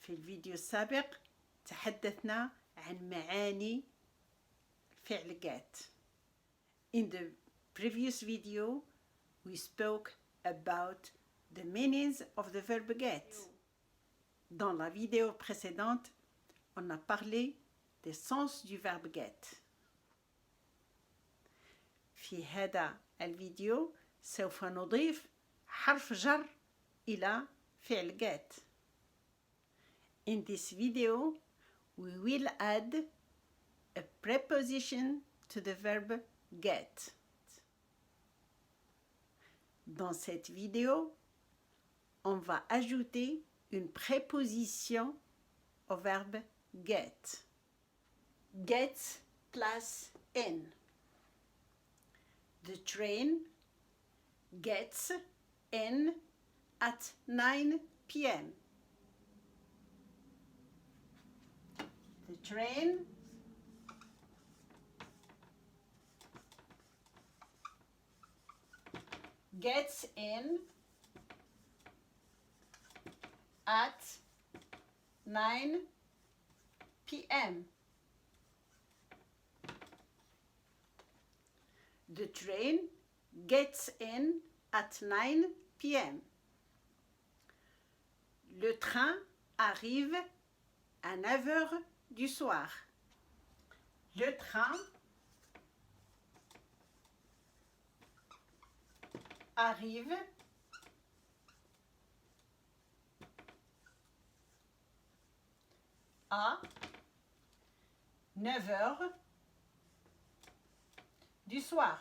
في الفيديو السابق تحدثنا عن معاني الفعل get. In the previous video we spoke about the meanings of the verb get. Dans la vidéo précédente, on a parlé des sens du verbe get. في هذا الفيديو سوف نضيف حرف جر إلى فعل get. In this video, we will add a preposition to the verb get. Dans cette vidéo, on va ajouter une préposition au verbe get. Get plus in. The train gets in at 9 p.m. The train gets in at 9 p.m. The train gets in at 9 p.m. Le train arrive à 9 heures du soir. Le train arrive à 9 heures du soir.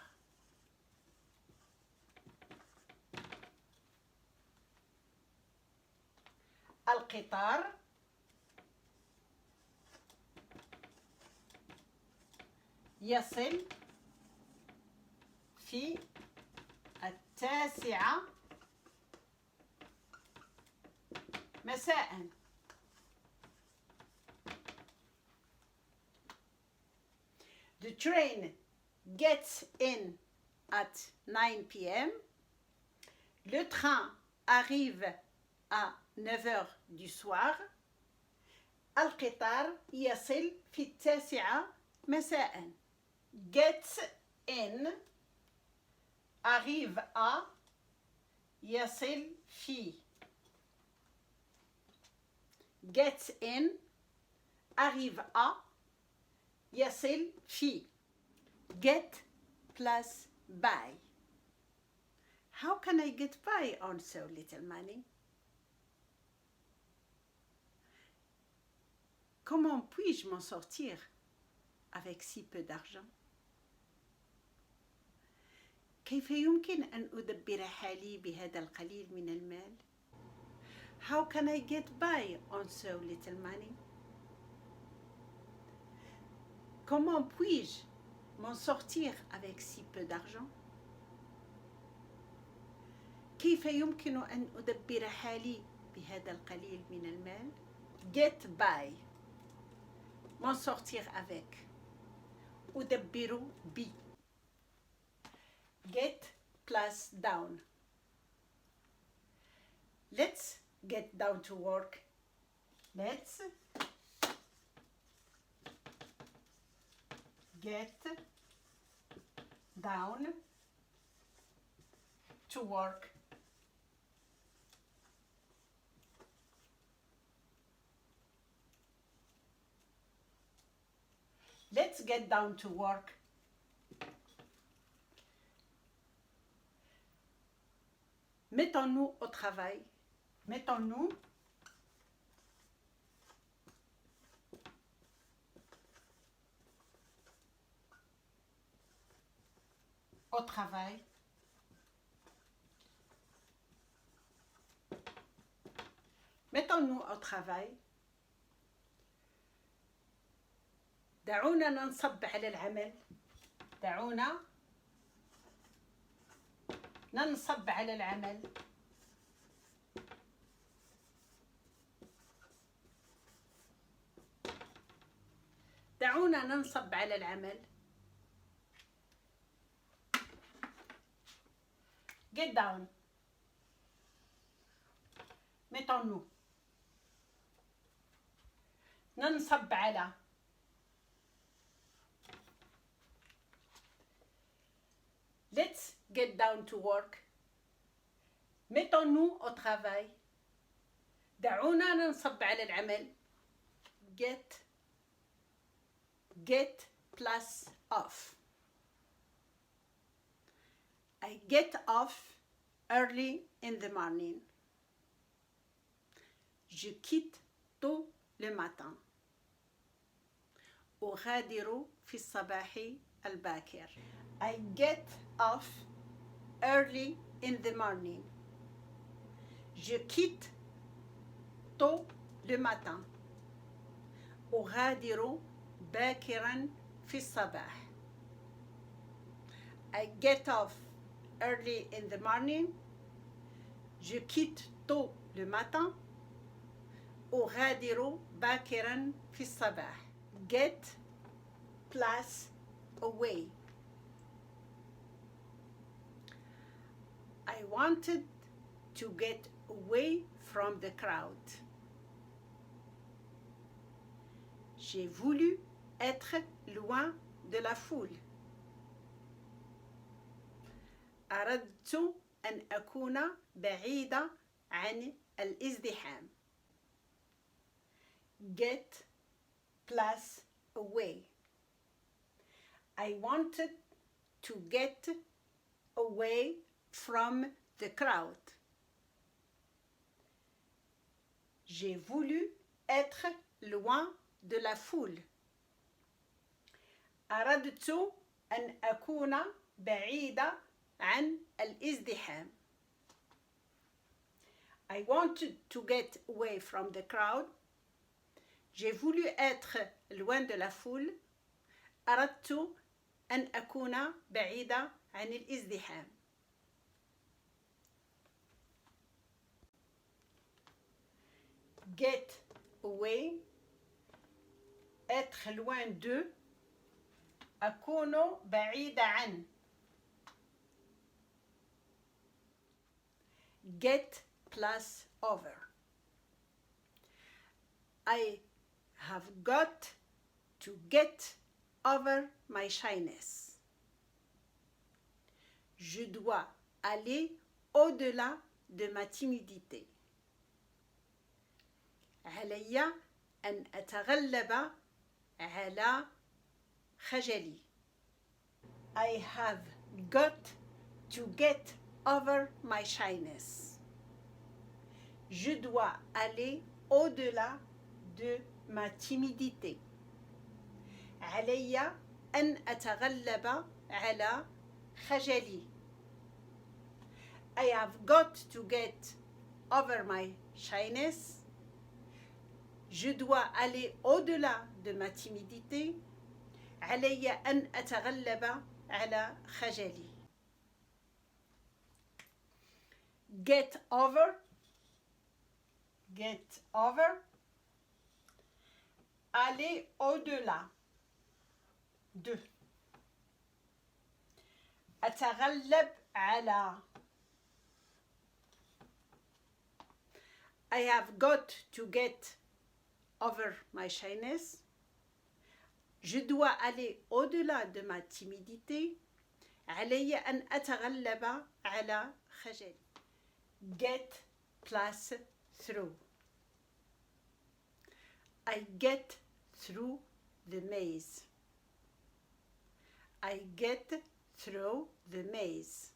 القطار يصل في 9 مساء. The train gets in at 9 p.m. Le train arrive à 9 heures du soir. القطار يصل في 9 مساء. Gets in arrive à يصل في. Gets in arrive à يصل في. Get plus by. How can I get by on so little money? Comment puis-je m'en sortir avec si peu d'argent? كيف يمكن أن أدبر حالي بهذا القليل من المال؟ How can I get by on so little money? Comment puis-je m'en sortir avec si peu d'argent? كيف يمكن أن أدبر حالي بهذا القليل من المال؟ Get by. M'en sortir avec. أدبر بي. Get plus down. Let's get down to work. Let's get down to work. Let's get down to work. Mettons-nous au travail. Mettons-nous au travail. Mettons-nous au travail. دعونا ننصب على العمل. دعونا ننصب على العمل. دعونا ننصب على العمل. Get down. Mettons-nous. ننصب على. Let's get down to work. Mettons-nous au travail. دعونا ننصب على العمل. Get plus off. I get off early in the morning. Je quitte tôt le matin. أغادر في الصباح الباكر. I get off early in the morning. Je quitte tôt le matin. أغادر باكرا في الصباح. I get off early in the morning. Je quitte tôt le matin. أغادر باكرا في الصباح. Get plus away. I wanted to get away from the crowd. J'ai voulu être loin de la foule. أردت أن أكون بعيدة عن الازدحام. Get plus away. I wanted to get away from the crowd. J'ai voulu être loin de la foule. أردت أن أكون بعيدة عن الازدحام. I wanted to get away from the crowd. J'ai voulu être loin de la foule. أردت أن أكون بعيدة عن الازدحام. Get away. Être loin de. أكون بعيدة عن. Get plus over. I have got to get over my shyness. Je dois aller au-delà de ma timidité. علي أن أتغلب على خجلي. I have got to get over my shyness. Je dois aller au-delà de ma timidité. علي أن أتغلب على خجلي. I have got to get over my shyness. Je dois aller au-delà de ma timidité. علي أن أتغلب على خجلي. Get over. Get over. Aller au-delà de. أتغلب على. I have got to get over my shyness. Je dois aller au-delà de ma timidité. علي أن أتغلب على خجلي. Get plus through. I get through the maze. I get through the maze.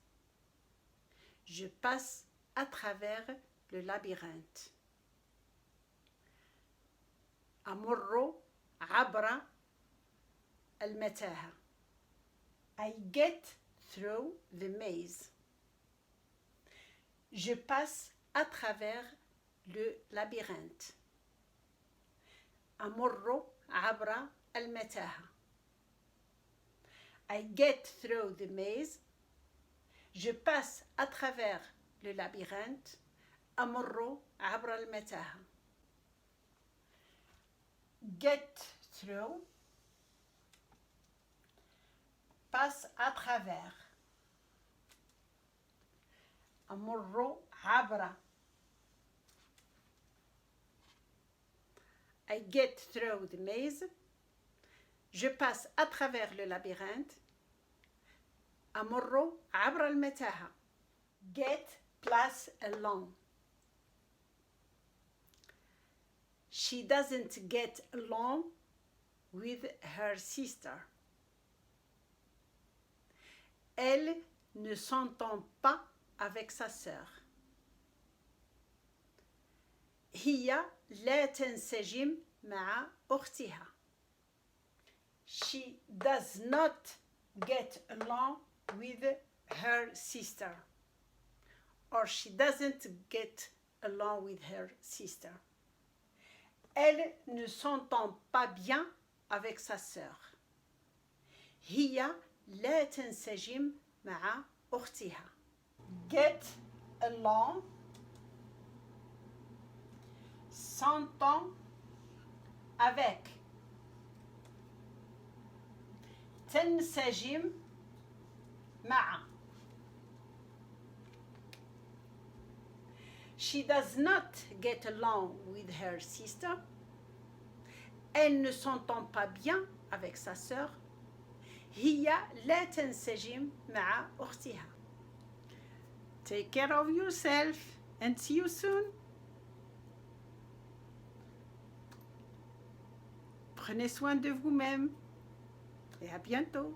Je passe à travers le labyrinthe. أمر عبر المتاهة. I get through the maze. Je passe à travers le labyrinthe. أمر عبر المتاهة. I get through the maze. Je passe à travers le labyrinthe. أمر عبر المتاهة. Get through. Passe à travers. أمر عبر. I get through the maze. Je passe à travers le labyrinthe. أمر عبر المتاهة. Get plus along. She doesn't get along with her sister. Elle ne s'entend pas avec sa sœur. هي لا تنسجم مع أختها. She does not get along with her sister. Or she doesn't get along with her sister. Elle ne s'entend pas bien avec sa sœur. هي لا تنسجم مع أختها. Get along, s'entend avec. تنسجم مع. She does not get along with her sister. Elle ne s'entend pas bien avec sa sœur. هي لا تنسجم مع أختها. Take care of yourself and see you soon. Prenez soin de vous-même et à bientôt.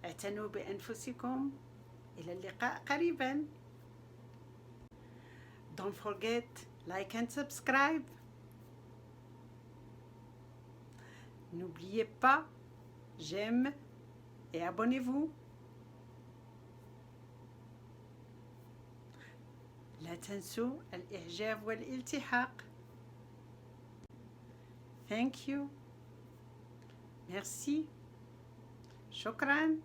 اعتنوا بأنفسكم. إلى اللقاء قريبا. Don't forget, like and subscribe. N'oubliez pas, j'aime et abonnez-vous. لا تنسوا الإعجاب والالتحاق. Thank you. Merci. شكرا.